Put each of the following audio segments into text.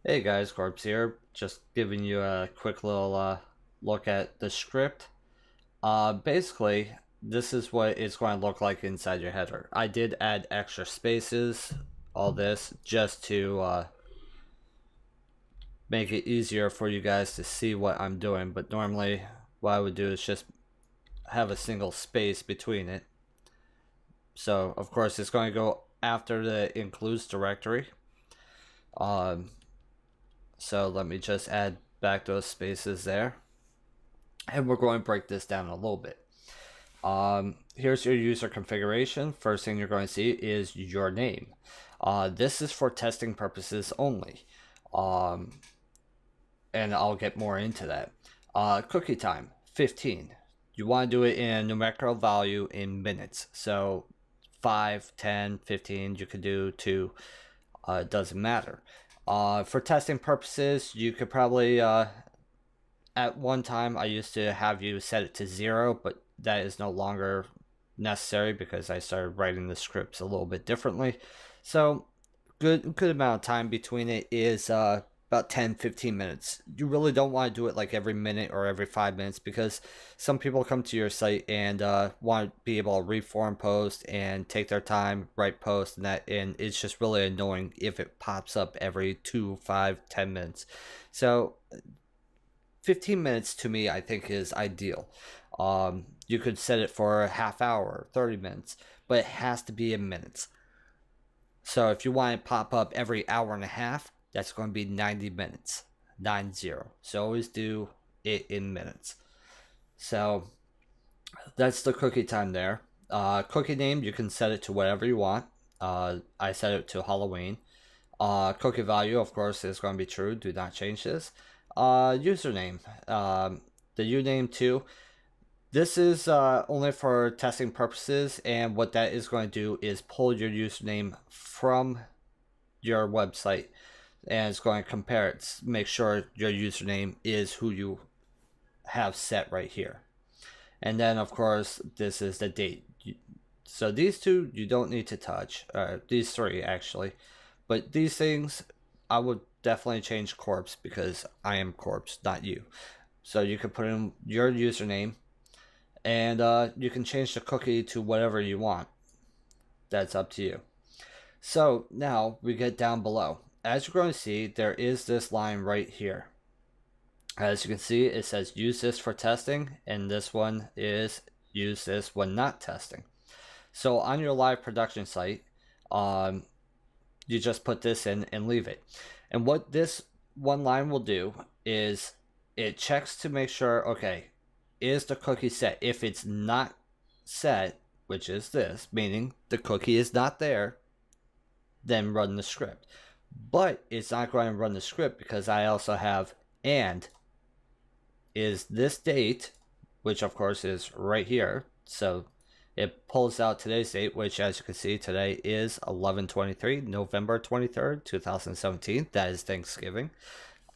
Hey guys, Corpse here. Just giving you a quick little look at the script. Basically, this is what it's going to look like inside your header. I did add extra spaces, all this, just to make it easier for you guys to see what I'm doing. But normally, what I would do is just have a single space between it. So, of course, it's going to go after the includes directory. Um, so let me just add back those spaces there. And we're going to break this down a little bit. Here's your user configuration. First thing you're going to see is your name. This is for testing purposes only. And I'll get more into that. Cookie time, 15. You want to do it in a numerical value in minutes. So 5, 10, 15, you could do 2. It doesn't matter. For testing purposes, you could probably at one time I used to have you set it to 0, but that is no longer necessary because I started writing the scripts a little bit differently. So good amount of time between it is about 10-15 minutes. You really don't want to do it like every minute or every 5 minutes because some people come to your site and want to be able to reform post and take their time, write post, and it's just really annoying if it pops up every 2, 5, 10 minutes. So 15 minutes to me I think is ideal. You could set it for a half hour, 30 minutes, but it has to be in minutes. So if you want to pop up every hour and a half, that's going to be 90 minutes. 90. So always do it in minutes. So that's the cookie time there. Cookie name, you can set it to whatever you want. I set it to Halloween. Cookie value, of course, is going to be true. Do not change this. Username. The username too. This is only for testing purposes, and what that is going to do is pull your username from your website, and it's going to compare it, make sure your username is who you have set right here. And then, of course, this is the date. So these two you don't need to touch, these three actually, but these things I would definitely change Corpse because I am Corpse, not you. So you can put in your username, and you can change the cookie to whatever you want. That's up to you. So now we get down below. As you're going to see, there is this line right here. As you can see, it says use this for testing, and this one is use this when not testing. So on your live production site, you just put this in and leave it. And what this one line will do is it checks to make sure, okay, is the cookie set? If it's not set, which is this, meaning the cookie is not there, then run the script. But it's not going to run the script because I also have and is this date, which of course is right here. So it pulls out today's date, which as you can see today is 11/23, November 23rd, 2017. That is Thanksgiving.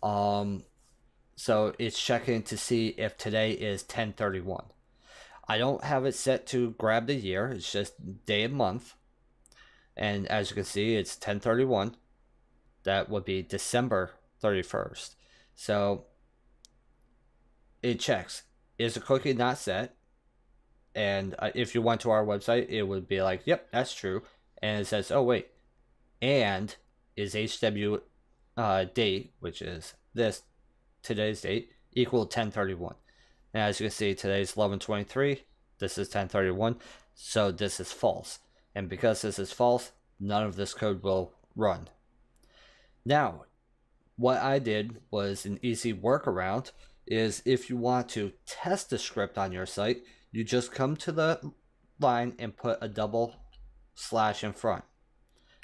So it's checking to see if today is 10/31. I don't have it set to grab the year. It's just day and month. And as you can see, it's 10/31. That would be December 31st. So it checks. Is the cookie not set? And if you went to our website, it would be like, yep, that's true. And it says, oh, wait. And is HW date, which is this, today's date, equal 10/31. And as you can see, today's 11/23. This is 10/31. So this is false. And because this is false, none of this code will run. Now, what I did was an easy workaround is if you want to test the script on your site, you just come to the line and put a double slash in front.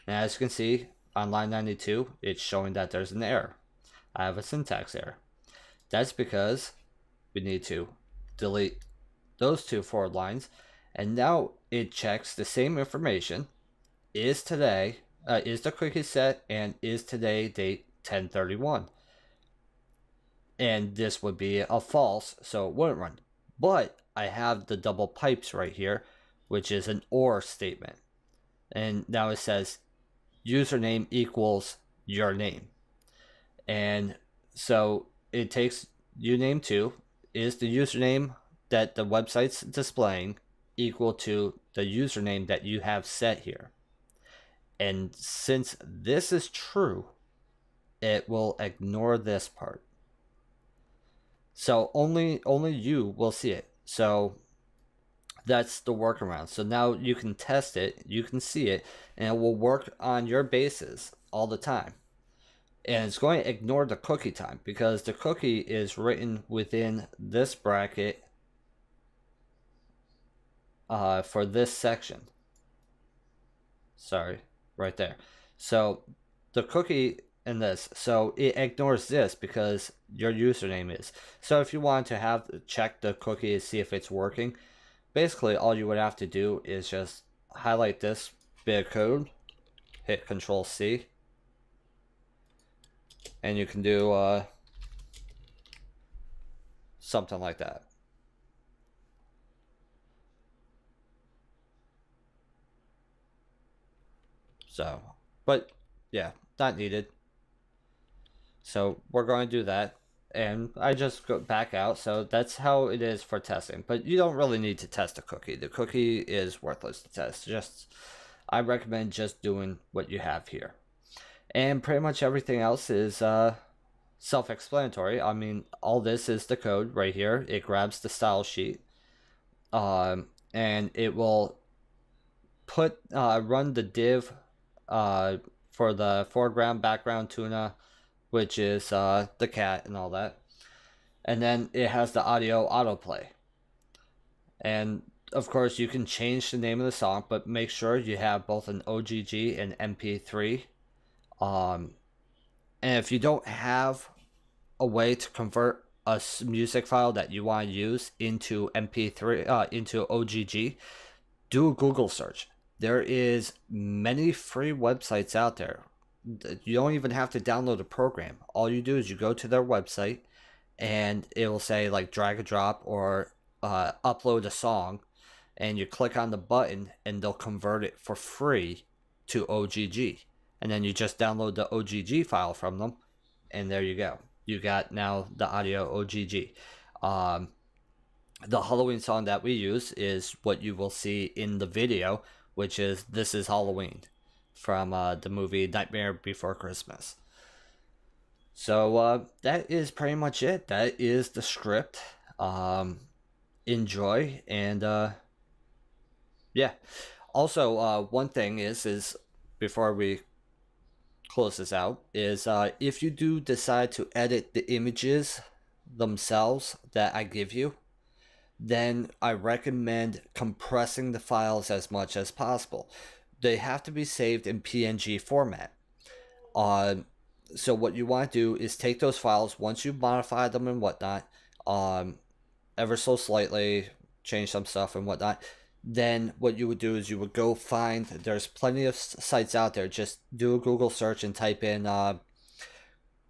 And as you can see, on line 92, it's showing that there's an error. I have a syntax error. That's because we need to delete those two forward lines. And now it checks the same information. Is today, is the cookie set, and is today date 10/31? And this would be a false, so it wouldn't run. But I have the double pipes right here, which is an or statement. And now it says username equals your name. And so it takes uname2 is the username that the website's displaying equal to the username that you have set here. And since this is true, it will ignore this part. So only you will see it. So that's the workaround. So now you can test it, you can see it, and it will work on your bases all the time. And it's going to ignore the cookie time because the cookie is written within this bracket for this section. Sorry, right there. So the cookie in this, so it ignores this because your username is. So if you want to have check the cookie to see if it's working, basically all you would have to do is just highlight this bit of code, hit Control C, and you can do something like that. So, but yeah, not needed. So we're going to do that. And I just go back out. So that's how it is for testing. But you don't really need to test a cookie. The cookie is worthless to test. I recommend just doing what you have here. And pretty much everything else is self-explanatory. I mean, all this is the code right here. It grabs the style sheet. And it will run the div for the foreground, background tuna, which is the cat and all that. And then it has the audio autoplay. And of course, you can change the name of the song, but make sure you have both an OGG and MP3. And if you don't have a way to convert a music file that you want to use into MP3, into OGG, do a Google search. There is many free websites out there. You don't even have to download a program. All you do is you go to their website and it will say like drag and drop or upload a song, and you click on the button and they'll convert it for free to OGG. And then you just download the OGG file from them, and there you go. You got now the audio OGG. The Halloween song that we use is what you will see in the video, which is This Is Halloween from the movie Nightmare Before Christmas. So that is pretty much it. That is the script. Enjoy, and yeah. Also, one thing is before we close this out, is if you do decide to edit the images themselves that I give you, then I recommend compressing the files as much as possible. They have to be saved in PNG format. So what you want to do is take those files once you modify them and whatnot, ever so slightly, change some stuff and whatnot. Then what you would do is you would go find, there's plenty of sites out there. Just do a Google search and type in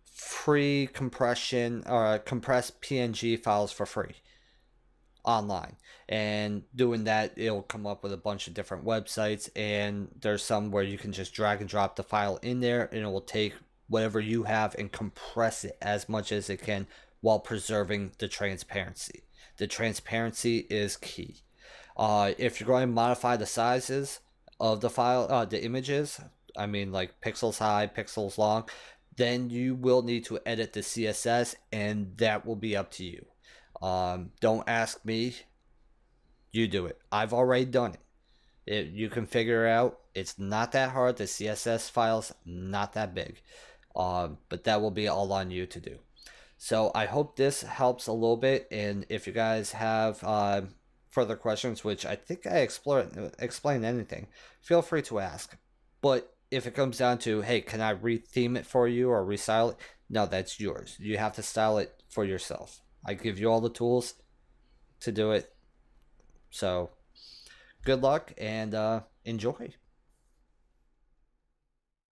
free compression or compressed PNG files for free online, and doing that it'll come up with a bunch of different websites, and there's some where you can just drag and drop the file in there and it will take whatever you have and compress it as much as it can while preserving the transparency. The transparency is key. If you're going to modify the sizes of the file, the images, I mean like pixels high, pixels long, then you will need to edit the CSS, and that will be up to you. Don't ask me, you do it. I've already done it. You can figure it out. It's not that hard. The CSS file's not that big. But that will be all on you to do. So I hope this helps a little bit, and if you guys have further questions, which I think I explained anything, feel free to ask. But if it comes down to, hey, can I retheme it for you or restyle it? No, that's yours. You have to style it for yourself. I give you all the tools to do it. So good luck and enjoy.